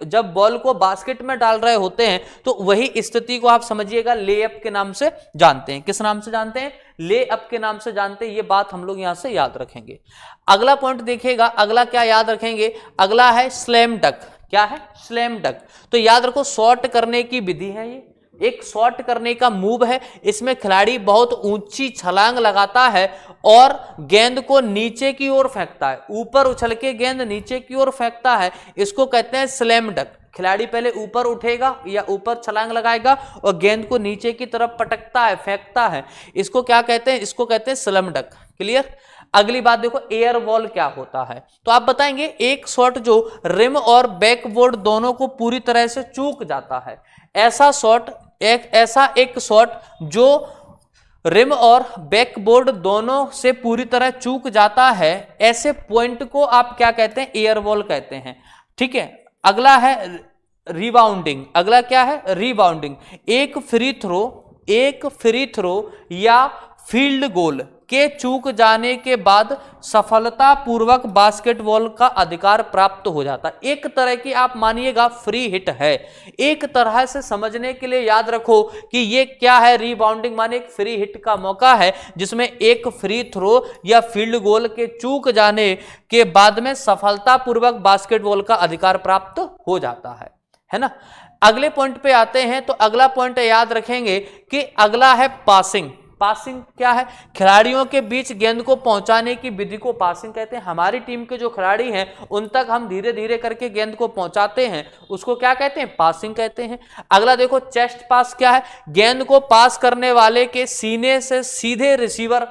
जब बॉल को बास्केट में डाल रहे होते हैं तो वही स्थिति को आप समझिएगा लेअप के नाम से जानते हैं। किस नाम से जानते हैं, लेअप के नाम से जानते हैं। ये बात हम लोग यहां से याद रखेंगे। अगला पॉइंट देखिएगा, अगला क्या याद रखेंगे, अगला है स्लैम डंक। क्या है, स्लैम डंक। तो याद रखो, शॉट करने की विधि है, ये एक शॉट करने का मूव है। इसमें खिलाड़ी बहुत ऊंची छलांग लगाता है और गेंद को नीचे की ओर फेंकता है, ऊपर उछल के गेंद नीचे की ओर फेंकता है। इसको कहते हैं स्लैम डंक। खिलाड़ी पहले ऊपर उठेगा या ऊपर छलांग लगाएगा और गेंद को नीचे की तरफ पटकता है, फेंकता है। इसको क्या कहते हैं, इसको कहते हैं स्लैम डंक, क्लियर। अगली बात देखो, एयर बॉल क्या होता है। तो आप बताएंगे, एक शॉट जो रिम और बैकबोर्ड दोनों को पूरी तरह से चूक जाता है, ऐसा एक शॉट जो रिम और बैकबोर्ड दोनों से पूरी तरह चूक जाता है, ऐसे पॉइंट को आप क्या कहते हैं, एयर बॉल कहते हैं, ठीक है। अगला है रिबाउंडिंग। अगला क्या है, रिबाउंडिंग। एक फ्री थ्रो या फील्ड गोल के चूक जाने के बाद सफलतापूर्वक बास्केटबॉल का अधिकार प्राप्त हो जाता है। एक तरह की आप मानिएगा फ्री हिट है। एक तरह से समझने के लिए याद रखो कि ये क्या है, रिबाउंडिंग माने एक फ्री हिट का मौका है जिसमें एक फ्री थ्रो या फील्ड गोल के चूक जाने के बाद में सफलतापूर्वक बास्केटबॉल का अधिकार प्राप्त हो जाता है ना। अगले पॉइंट पे आते हैं। तो अगला पॉइंट याद रखेंगे कि अगला है पासिंग। पासिंग क्या है, खिलाड़ियों के बीच गेंद को पहुंचाने की विधि को पासिंग कहते हैं। हमारी टीम के जो खिलाड़ी हैं उन तक हम धीरे धीरे करके गेंद को पहुंचाते हैं, उसको क्या कहते हैं, पासिंग कहते हैं। अगला देखो, चेस्ट पास क्या है, गेंद को पास करने वाले के सीने से सीधे रिसीवर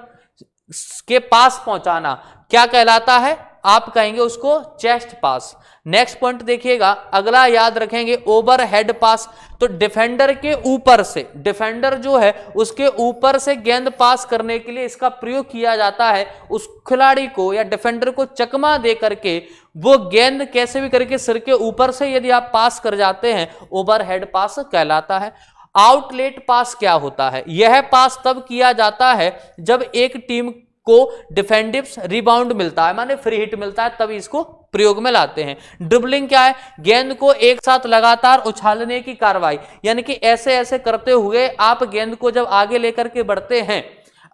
के पास पहुंचाना क्या कहलाता है, आप कहेंगे उसको चेस्ट पास। नेक्स्ट पॉइंट देखिएगा, अगला याद रखेंगे ओवर हेड पास। तो डिफेंडर के ऊपर से, डिफेंडर जो है उसके ऊपर से गेंद पास करने के लिए इसका प्रयोग किया जाता है। उस खिलाड़ी को या डिफेंडर को चकमा दे करके वो गेंद कैसे भी करके सिर के ऊपर से यदि आप पास कर जाते हैं, ओवर हेड पास कहलाता है। आउटलेट पास क्या होता है, यह पास तब किया जाता है जब एक टीम को डिफेंडिव रिबाउंड मिलता है, माने फ्री हिट मिलता है, तभी इसको प्रयोग में लाते हैं। ड्रिबलिंग क्या है, गेंद को एक साथ लगातार उछालने की कार्रवाई, यानी कि ऐसे ऐसे करते हुए आप गेंद को जब आगे लेकर के बढ़ते हैं,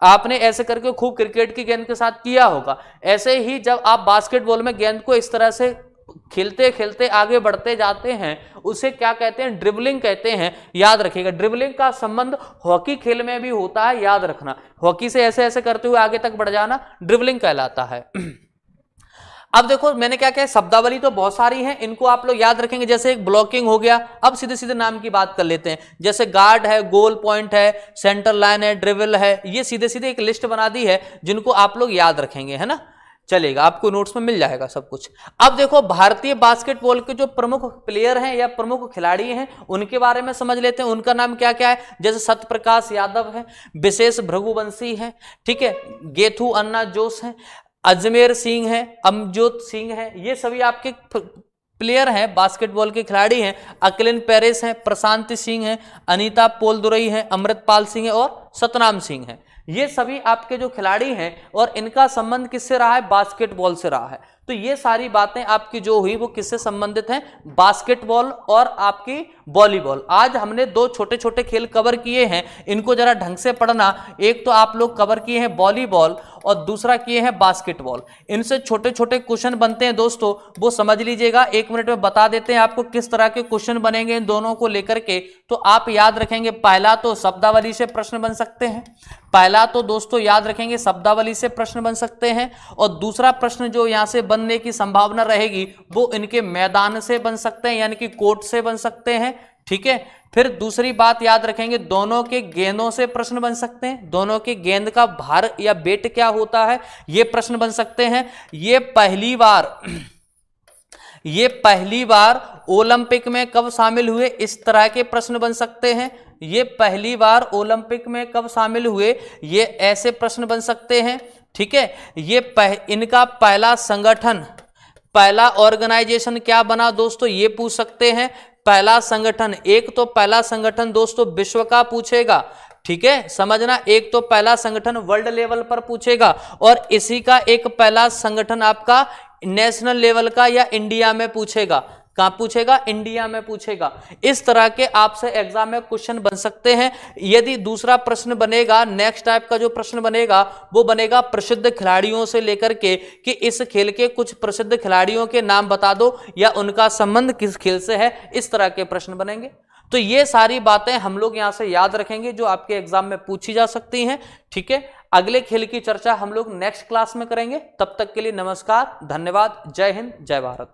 आपने ऐसे करके खूब क्रिकेट की गेंद के साथ किया होगा, ऐसे ही जब आप बास्केटबॉल में गेंद को इस तरह से खेलते खेलते आगे बढ़ते जाते हैं, उसे क्या कहते हैं, ड्रिबलिंग कहते हैं। याद रखिएगा, ड्रिबलिंग का संबंध हॉकी खेल में भी होता है, याद रखना। हॉकी से ऐसे ऐसे करते हुए आगे तक बढ़ जाना ड्रिबलिंग कहलाता है। अब देखो मैंने क्या कहा, शब्दावली तो बहुत सारी है, इनको आप लोग याद रखेंगे। जैसे एक ब्लॉकिंग हो गया। अब सीधे सीधे नाम की बात कर लेते हैं, जैसे गार्ड है, गोल पॉइंट है, सेंटर लाइन है, ड्रिबल है। ये सीधे सीधे एक लिस्ट बना दी है जिनको आप लोग याद रखेंगे, है ना। चलेगा, आपको नोट्स में मिल जाएगा सब कुछ। अब देखो भारतीय बास्केटबॉल के जो प्रमुख प्लेयर हैं या प्रमुख खिलाड़ी हैं उनके बारे में समझ लेते हैं। उनका नाम क्या क्या है, जैसे सत्यप्रकाश यादव है, विशेष भृगुवंशी है, ठीक है, गेथू अन्ना जोश है, अजमेर सिंह है, अमजोत सिंह है। ये सभी आपके प्लेयर हैं, बास्केटबॉल के खिलाड़ी हैं। अकलिन पेरिस हैं, प्रशांत सिंह हैं, अनीता पोलदुरई हैं, अमृतपाल सिंह है और सतनाम सिंह है। ये सभी आपके जो खिलाड़ी हैं और इनका संबंध किससे रहा है, बास्केटबॉल से रहा है। तो ये सारी बातें आपकी जो हुई वो किससे संबंधित हैं, बास्केटबॉल और आपकी वॉलीबॉल। आज हमने दो छोटे छोटे खेल कवर किए हैं, इनको जरा ढंग से पढ़ना। एक तो आप लोग कवर किए हैं वॉलीबॉल और दूसरा किए हैं बास्केटबॉल। इनसे छोटे छोटे क्वेश्चन बनते हैं दोस्तों, वो समझ लीजिएगा। 1 मिनट में बता देते हैं आपको किस तरह के क्वेश्चन बनेंगे इन दोनों को लेकर के। तो आप याद रखेंगे, पहला तो शब्दावली से प्रश्न बन सकते हैं, पहला तो दोस्तों याद रखेंगे शब्दावली से प्रश्न बन सकते हैं। और दूसरा प्रश्न जो यहां से बन बनने की संभावना रहेगी वो इनके मैदान से बन सकते हैं, यानी कि कोर्ट से बन सकते हैं। ठीक है, फिर दूसरी बात याद रखेंगे, दोनों के गेंदों से प्रश्न बन सकते हैं, दोनों के गेंद का भार या वेट क्या होता है ये प्रश्न बन सकते हैं। ये पहली बार ओलंपिक में कब शामिल हुए, इस तरह के प्रश्न बन सकते हैं। ये पहली बार ओलंपिक में कब शामिल हुए, ये ऐसे प्रश्न बन सकते हैं। ठीक है, इनका पहला संगठन, पहला ऑर्गेनाइजेशन क्या बना दोस्तों, ये पूछ सकते हैं। पहला संगठन, एक तो पहला संगठन दोस्तों विश्व का पूछेगा, ठीक है, समझना, एक तो पहला संगठन वर्ल्ड लेवल पर पूछेगा और इसी का एक पहला संगठन आपका नेशनल लेवल का या इंडिया में पूछेगा। कहां पूछेगा, इंडिया में पूछेगा। इस तरह के आपसे एग्जाम में क्वेश्चन बन सकते हैं। यदि दूसरा प्रश्न बनेगा, नेक्स्ट टाइप का जो प्रश्न बनेगा वो बनेगा प्रसिद्ध खिलाड़ियों से लेकर के, कि इस खेल के कुछ प्रसिद्ध खिलाड़ियों के नाम बता दो या उनका संबंध किस खेल से है, इस तरह के प्रश्न बनेंगे। तो ये सारी बातें हम लोग यहां से याद रखेंगे जो आपके एग्जाम में पूछी जा सकती हैं। ठीक है, अगले खेल की चर्चा हम लोग नेक्स्ट क्लास में करेंगे। तब तक के लिए नमस्कार, धन्यवाद, जय हिंद, जय भारत।